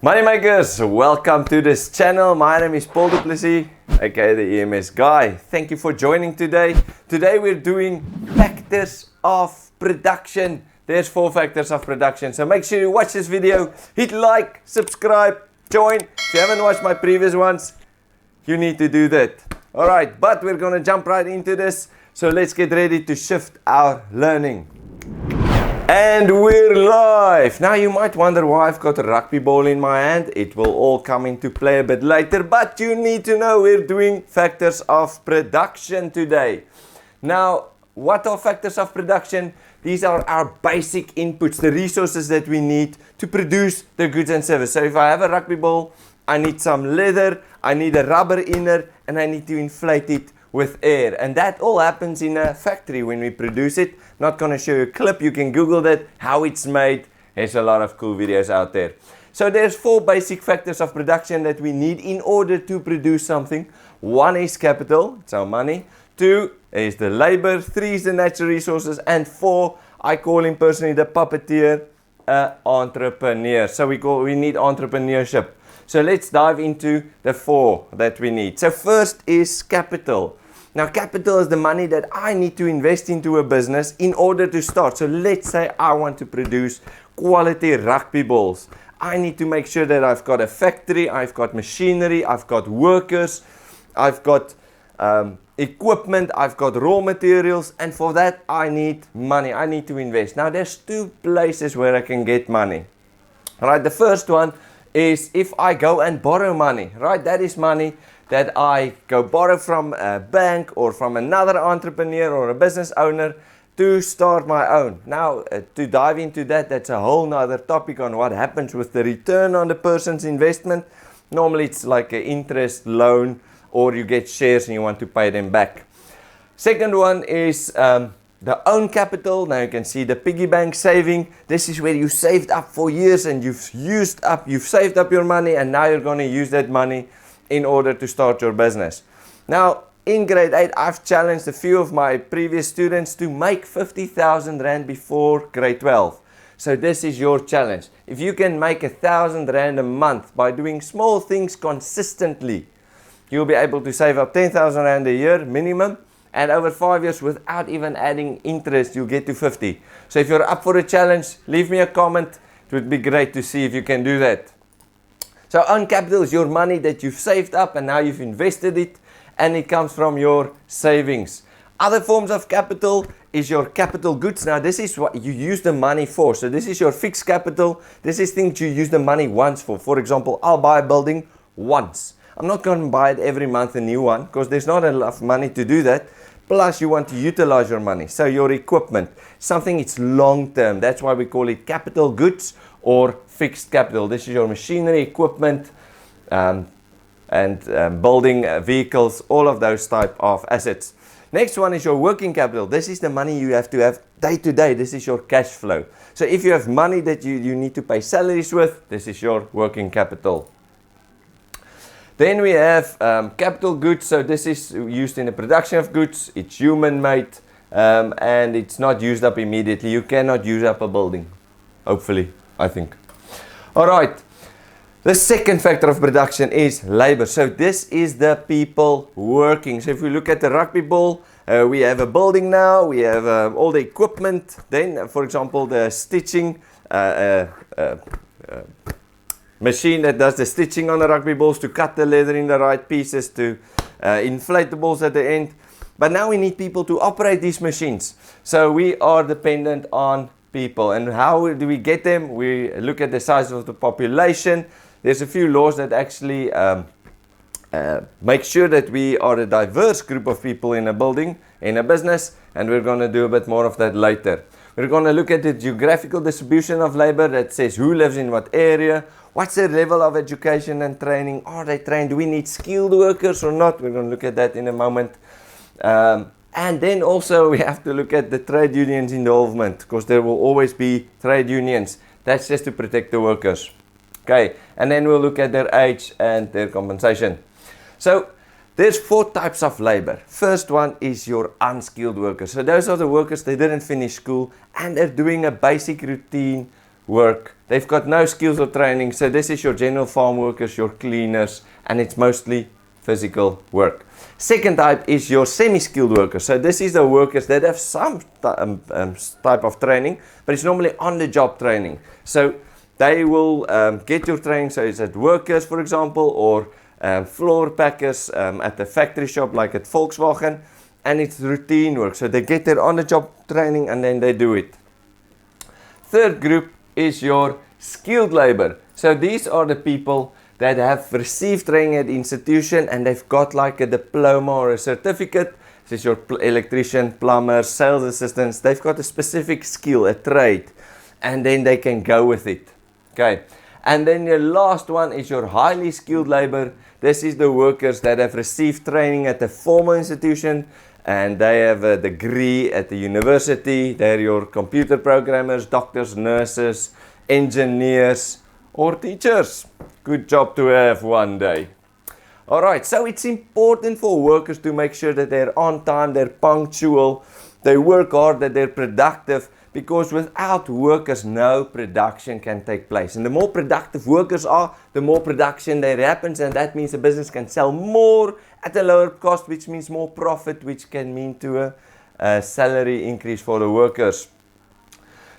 Moneymakers, welcome to this channel. My name is Mr Du Plessis, aka the EMS guy. Thank you for joining today. Today we're doing factors of production. There's 4 factors of production. So make sure you watch this video, hit like, subscribe, join. If you haven't watched my previous ones, you need to do that. Alright, but we're gonna jump right into this. So let's get ready to shift our learning. And we're live! Now you might wonder why I've got a rugby ball in my hand. It will all come into play a bit later, but you need to know we're doing factors of production today. Now, what are factors of production? These are our basic inputs, the resources that we need to produce the goods and services. So if I have a rugby ball, I need some leather, I need a rubber inner, and I need to inflate it with air, and that all happens in a factory when we produce it. Not going to show you a clip, you can Google that, how it's made. There's a lot of cool videos out there. So there's 4 basic factors of production that we need in order to produce something. 1 is capital, it's our money. 2 is the labor. 3 is the natural resources, and 4, I call him personally the puppeteer, entrepreneur. So we need entrepreneurship. So let's dive into the 4 that we need. So first is capital. Now capital is the money that I need to invest into a business in order to start. So let's say I want to produce quality rugby balls. I need to make sure that I've got a factory, I've got machinery, I've got workers, I've got equipment, I've got raw materials, and for that I need money, I need to invest. Now there's 2 places where I can get money. Alright, the first one is if I go and borrow money, right? That is money that I go borrow from a bank or from another entrepreneur or a business owner to start my own. Now, to dive into that, that's a whole nother topic on what happens with the return on the person's investment. Normally it's like an interest loan, or you get shares and you want to pay them back. Second one is the own capital. Now you can see the piggy bank saving. This is where you saved up for years and you've saved up your money, and now you're going to use that money in order to start your business. Now in grade 8, I've challenged a few of my previous students to make 50,000 Rand before grade 12. So this is your challenge. If you can make 1,000 Rand a month by doing small things consistently, you'll be able to save up 10,000 Rand a year minimum. And over 5 years, without even adding interest, you'll get to 50. So if you're up for a challenge, leave me a comment. It would be great to see if you can do that. So own capital is your money that you've saved up and now you've invested it, and it comes from your savings. Other forms of capital is your capital goods. Now this is what you use the money for. So this is your fixed capital. This is things you use the money once for. For example, I'll buy a building once. I'm not going to buy it every month a new one, because there's not enough money to do that. Plus you want to utilize your money. So your equipment, something it's long term. That's why we call it capital goods or fixed capital. This is your machinery, equipment, and building vehicles, all of those type of assets. Next one is your working capital. This is the money you have to have day to day. This is your cash flow. So if you have money that you need to pay salaries with, this is your working capital. Then we have capital goods. So this is used in the production of goods. It's human made, and it's not used up immediately. You cannot use up a building, hopefully, I think. Alright, the second factor of production is labor. So this is the people working. So if we look at the rugby ball, we have a building now, we have all the equipment. Then, for example, the stitching machine that does the stitching on the rugby balls to cut the leather in the right pieces, to inflate the balls at the end. But now we need people to operate these machines. So we are dependent on people. And how do we get them? We look at the size of the population. There's a few laws that actually make sure that we are a diverse group of people in a building, in a business, and we're going to do a bit more of that later. We're going to look at the geographical distribution of labor that says who lives in what area, what's their level of education and training, are they trained, do we need skilled workers or not? We're going to look at that in a moment. And then also we have to look at the trade unions involvement, because there will always be trade unions. That's just to protect the workers. Okay, and then we'll look at their age and their compensation. So there's 4 types of labor. First one is your unskilled workers. So those are the workers, they didn't finish school and they're doing a basic routine work. They've got no skills or training, so this is your general farm workers, your cleaners, and it's mostly physical work. Second type is your semi-skilled workers. So this is the workers that have some type of training, but it's normally on-the-job training. So they will get your training, so it's at workers, for example, or floor packers at the factory shop like at Volkswagen, and it's routine work. So they get their on-the-job training and then they do it. Third group is your skilled labor. So these are the people that have received training at the institution and they've got like a diploma or a certificate. This is your electrician, plumber, sales assistants. They've got a specific skill, a trade, and then they can go with it. Okay. And then the last one is your highly skilled labor. This is the workers that have received training at the formal institution and they have a degree at the university. They're your computer programmers, doctors, nurses, engineers, or teachers. Good job to have one day. Alright, so it's important for workers to make sure that they're on time, they're punctual, they work hard, that they're productive, because without workers, no production can take place. And the more productive workers are, the more production there happens, and that means the business can sell more at a lower cost, which means more profit, which can mean to a salary increase for the workers.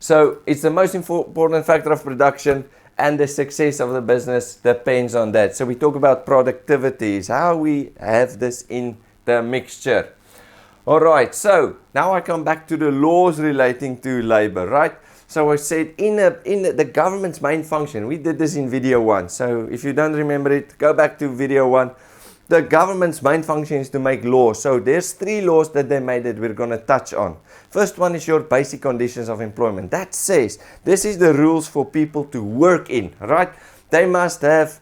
So it's the most important factor of production, and the success of the business depends on that. So we talk about productivity, is how we have this in the mixture. Alright, so now I come back to the laws relating to labor, right? So I said in the government's main function, we did this in video 1. So if you don't remember it, go back to video 1. The government's main function is to make laws. So there's 3 laws that they made that we're going to touch on. First one is your basic conditions of employment. That says this is the rules for people to work in, right? They must have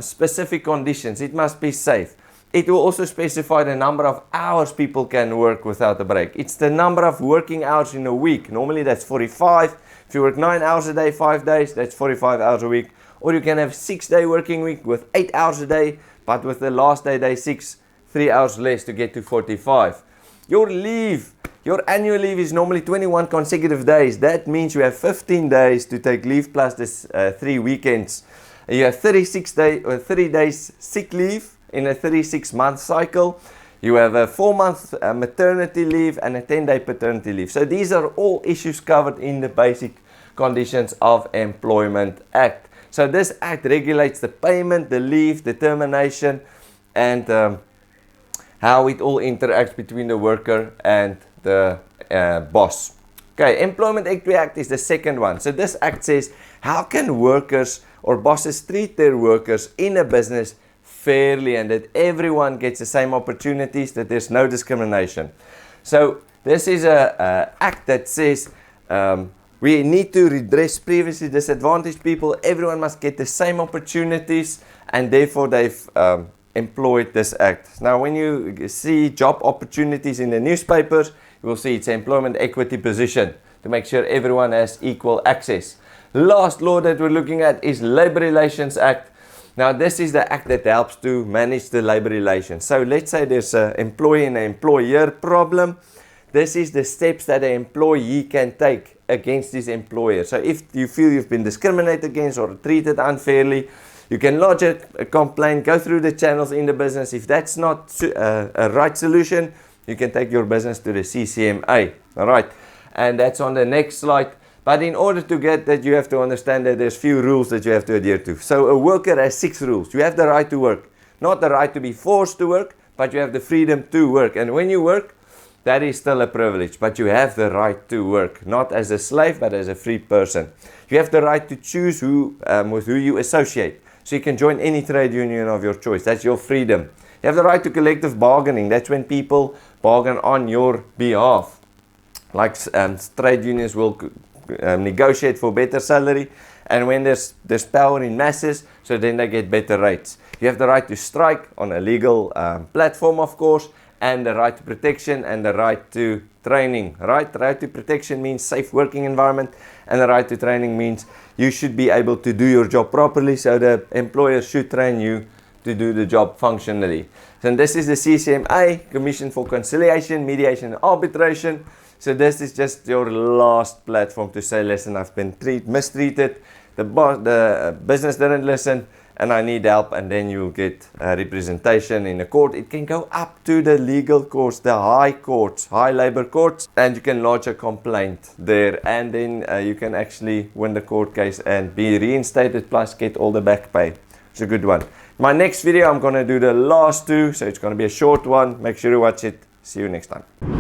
specific conditions. It must be safe. It will also specify the number of hours people can work without a break. It's the number of working hours in a week. Normally that's 45. If you work 9 hours a day, 5 days, that's 45 hours a week. Or you can have 6-day working week with 8 hours a day, but with the last day 6, 3 hours less to get to 45. Your leave, your annual leave is normally 21 consecutive days. That means you have 15 days to take leave plus this 3 weekends. You have 30 days sick leave in a 36-month cycle. You have a 4-month maternity leave and a 10-day paternity leave. So these are all issues covered in the Basic Conditions of Employment Act. So this act regulates the payment, the leave, the termination, and how it all interacts between the worker and the boss. Okay, Employment Equity Act is the second one. So this act says how can workers or bosses treat their workers in a business fairly and that everyone gets the same opportunities, that there's no discrimination. So this is an act that says we need to redress previously disadvantaged people. Everyone must get the same opportunities, and therefore they've employed this act. Now when you see job opportunities in the newspapers, you will see it's an employment equity position to make sure everyone has equal access. Last law that we're looking at is Labor Relations Act. Now this is the act that helps to manage the labor relations. So let's say there's an employee and an employer problem. This is the steps that an employee can take against his employer. So if you feel you've been discriminated against or treated unfairly, you can lodge a complaint, go through the channels in the business. If that's not a right solution, you can take your business to the CCMA. All right, and that's on the next slide. But in order to get that, you have to understand that there's few rules that you have to adhere to. So a worker has 6 rules. You have the right to work, not the right to be forced to work, but you have the freedom to work. And when you work, that is still a privilege, but you have the right to work, not as a slave, but as a free person. You have the right to choose with who you associate. So you can join any trade union of your choice. That's your freedom. You have the right to collective bargaining. That's when people bargain on your behalf. Like trade unions will negotiate for better salary, and when there's power in masses, so then they get better rates. You have the right to strike on a legal platform, of course, and the right to protection and the right to training. Right? The right to protection means safe working environment, and the right to training means you should be able to do your job properly, so the employer should train you to do the job functionally. So this is the CCMA, Commission for Conciliation, Mediation and Arbitration. So this is just your last platform to say, listen, I've been mistreated, the business didn't listen, and I need help, and then you'll get representation in the court. It can go up to the legal courts, the high courts, high labor courts, and you can lodge a complaint there, and then you can actually win the court case and be reinstated plus get all the back pay. It's a good one. My next video, I'm going to do the last two, so it's going to be a short one. Make sure you watch it. See you next time.